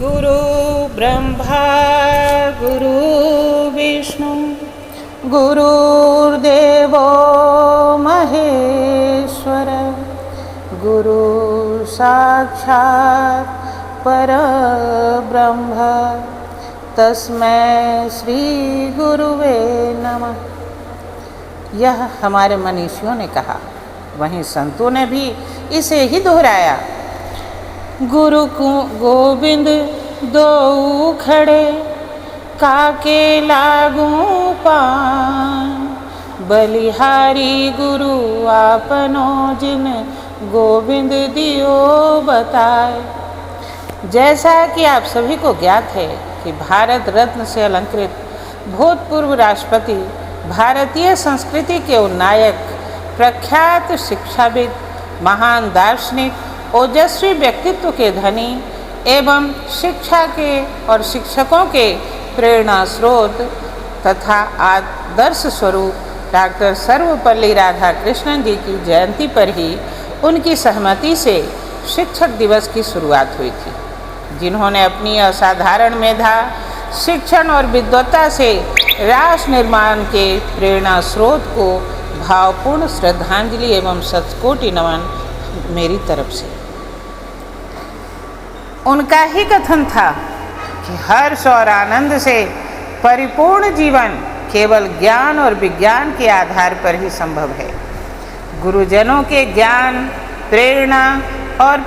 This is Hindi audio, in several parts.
गुरु ब्रह्मा गुरु विष्णु गुरुर्देवो महेश्वर गुरु साक्षात् परब्रह्म तस्मै श्री गुरुवे नमः। यह हमारे मनीषियों ने कहा, वहीं संतों ने भी इसे ही दोहराया। गुरु गोविंद दो खड़े काके लागू पान, बलिहारी गुरु आपनो जिन गोविंद दियो बताए। जैसा कि आप सभी को ज्ञात है कि भारत रत्न से अलंकृत भूतपूर्व राष्ट्रपति, भारतीय संस्कृति के नायक, प्रख्यात शिक्षाविद, महान दार्शनिक, ओजस्वी व्यक्तित्व के धनी एवं शिक्षा के और शिक्षकों के प्रेरणा स्रोत तथा आदर्श स्वरूप डॉक्टर सर्वपल्ली राधाकृष्णन जी की जयंती पर ही उनकी सहमति से शिक्षक दिवस की शुरुआत हुई थी, जिन्होंने अपनी असाधारण मेधा, शिक्षण और विद्वत्ता से राष्ट्र निर्माण के प्रेरणा स्रोत को भावपूर्ण श्रद्धांजलि एवं शतकोटि नमन मेरी तरफ से। उनका ही कथन था कि हर्ष और आनंद से परिपूर्ण जीवन केवल ज्ञान और विज्ञान के आधार पर ही संभव है। गुरुजनों के ज्ञान, प्रेरणा और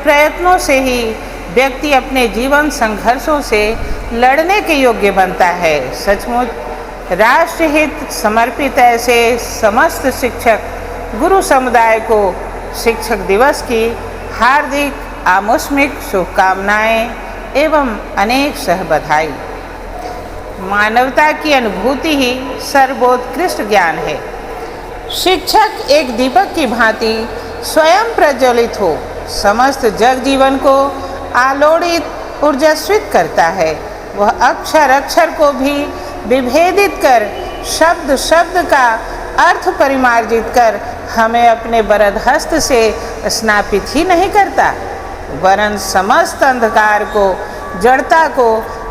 प्रयत्नों से ही व्यक्ति अपने जीवन संघर्षों से लड़ने के योग्य बनता है। सचमुच राष्ट्रहित समर्पित ऐसे समस्त शिक्षक गुरु समुदाय को शिक्षक दिवस की हार्दिक आमुष्मिक शुभकामनाएं एवं अनेक सह बधाई। मानवता की अनुभूति ही सर्वोत्कृष्ट ज्ञान है। शिक्षक एक दीपक की भांति स्वयं प्रज्वलित हो समस्त जग जीवन को आलोड़ित ऊर्जास्वित करता है। वह अक्षर अक्षर को भी विभेदित कर, शब्द शब्द का अर्थ परिमार्जित कर हमें अपने वरद हस्त से स्नापित ही नहीं करता, वरन समस्त अंधकार को, जड़ता को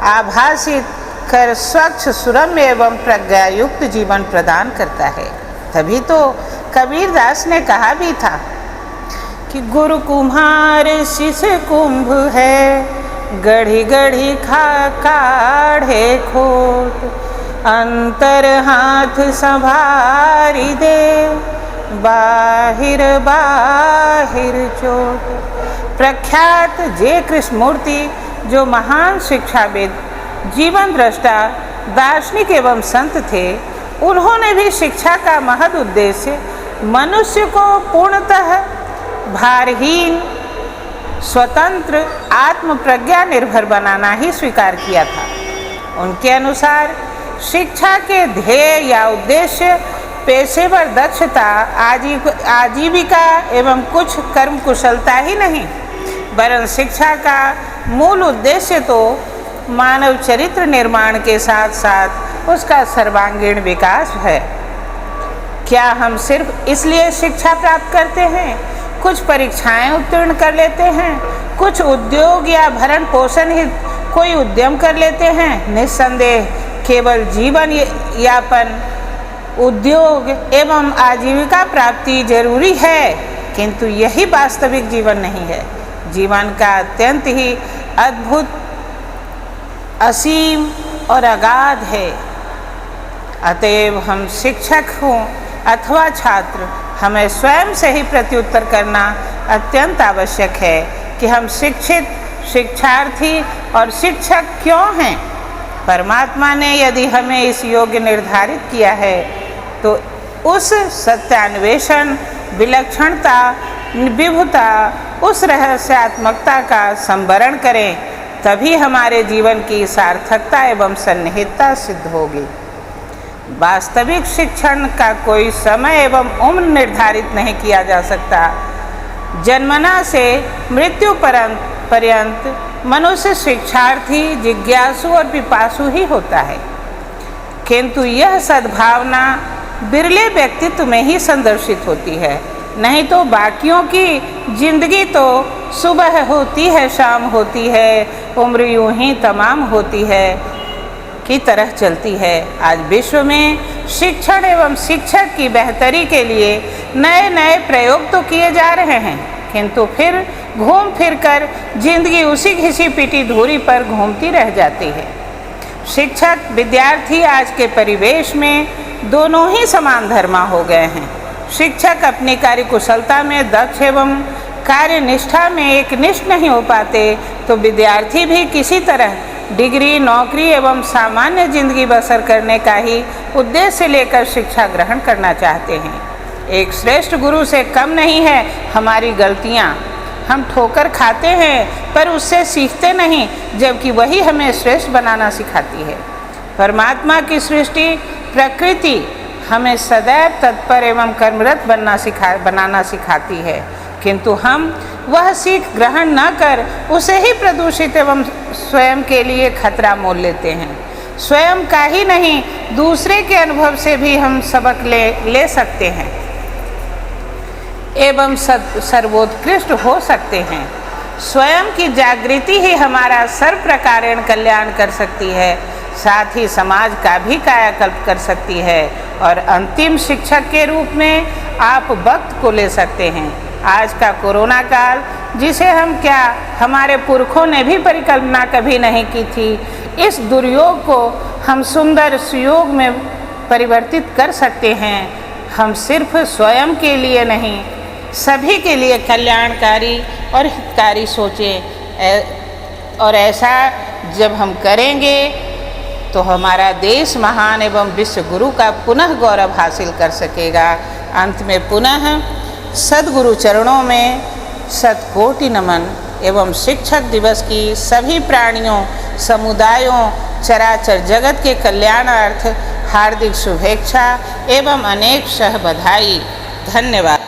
आभासित कर स्वच्छ, सुरम्य एवं प्रज्ञायुक्त जीवन प्रदान करता है। तभी तो कबीरदास ने कहा भी था कि गुरु कुम्हार शिष्य कुंभ है, गढ़ी गढ़ी काढ़े खोट, अंतर हाथ संभारी दे, बाहिर बाहिर चोट। प्रख्यात जे कृष्णमूर्ति, जो महान शिक्षाविद, जीवन दृष्टा, दार्शनिक एवं संत थे, उन्होंने भी शिक्षा का महद उद्देश्य मनुष्य को पूर्णतः भारहीन, स्वतंत्र, आत्म प्रज्ञा निर्भर बनाना ही स्वीकार किया था। उनके अनुसार शिक्षा के ध्येय या उद्देश्य पेशेवर दक्षता, आजीविका एवं कुछ कर्म कुशलता ही नहीं, वरन शिक्षा का मूल उद्देश्य तो मानव चरित्र निर्माण के साथ साथ उसका सर्वांगीण विकास है। क्या हम सिर्फ इसलिए शिक्षा प्राप्त करते हैं, कुछ परीक्षाएं उत्तीर्ण कर लेते हैं, कुछ उद्योग या भरण पोषण ही कोई उद्यम कर लेते हैं? निस्संदेह केवल जीवन यापन, उद्योग एवं आजीविका प्राप्ति जरूरी है, किंतु यही वास्तविक जीवन नहीं है। जीवन का अत्यंत ही अद्भुत, असीम और अगाध है। अतएव हम शिक्षक हों अथवा छात्र, हमें स्वयं से ही प्रत्युत्तर करना अत्यंत आवश्यक है कि हम शिक्षित, शिक्षार्थी और शिक्षक क्यों हैं। परमात्मा ने यदि हमें इस योग्य निर्धारित किया है तो उस सत्यान्वेषण, विलक्षणता, विभुता, उस रहस्यात्मकता का संवरण करें, तभी हमारे जीवन की सार्थकता एवं सन्निहितता सिद्ध होगी। वास्तविक शिक्षण का कोई समय एवं उम्र निर्धारित नहीं किया जा सकता। जन्मना से मृत्यु पर्यंत मनुष्य शिक्षार्थी, जिज्ञासु और पिपासु ही होता है, किंतु यह सद्भावना बिरले व्यक्तित्व में ही संदर्शित होती है। नहीं तो बाकियों की जिंदगी तो सुबह होती है शाम होती है, उम्र यूं ही तमाम होती है की तरह चलती है। आज विश्व में शिक्षण एवं शिक्षक की बेहतरी के लिए नए नए प्रयोग तो किए जा रहे हैं, किंतु फिर घूम फिर कर जिंदगी उसी घिसी पिटी धुरी पर घूमती रह जाती है। शिक्षक विद्यार्थी आज के परिवेश में दोनों ही समान धर्मा हो गए हैं। शिक्षक अपनी कार्य कुशलता में दक्ष एवं कार्य निष्ठा में एक निष्ठ नहीं हो पाते तो विद्यार्थी भी किसी तरह डिग्री, नौकरी एवं सामान्य जिंदगी बसर करने का ही उद्देश्य लेकर शिक्षा ग्रहण करना चाहते हैं। एक श्रेष्ठ गुरु से कम नहीं है हमारी गलतियाँ। हम ठोकर खाते हैं पर उससे सीखते नहीं, जबकि वही हमें श्रेष्ठ बनाना सिखाती है। परमात्मा की सृष्टि प्रकृति हमें सदैव तत्पर एवं कर्मरत बनाना सिखाती है, किंतु हम वह सीख ग्रहण न कर उसे ही प्रदूषित एवं स्वयं के लिए खतरा मोल लेते हैं। स्वयं का ही नहीं, दूसरे के अनुभव से भी हम सबक ले सकते हैं एवं सर्वोत्कृष्ट हो सकते हैं। स्वयं की जागृति ही हमारा सर्व प्रकारेण कल्याण कर सकती है, साथ ही समाज का भी कायाकल्प कर सकती है और अंतिम शिक्षक के रूप में आप वक्त को ले सकते हैं। आज का कोरोना काल, जिसे हमारे पुरखों ने भी परिकल्पना कभी नहीं की थी, इस दुर्योग को हम सुंदर सुयोग में परिवर्तित कर सकते हैं। हम सिर्फ स्वयं के लिए नहीं, सभी के लिए कल्याणकारी और हितकारी सोचें, और ऐसा जब हम करेंगे तो हमारा देश महान एवं विश्व गुरु का पुनः गौरव हासिल कर सकेगा। अंत में पुनः सद्गुरु चरणों में शतकोटि नमन एवं शिक्षक दिवस की सभी प्राणियों, समुदायों, चराचर जगत के कल्याणार्थ हार्दिक शुभेच्छा एवं अनेक बधाई। धन्यवाद।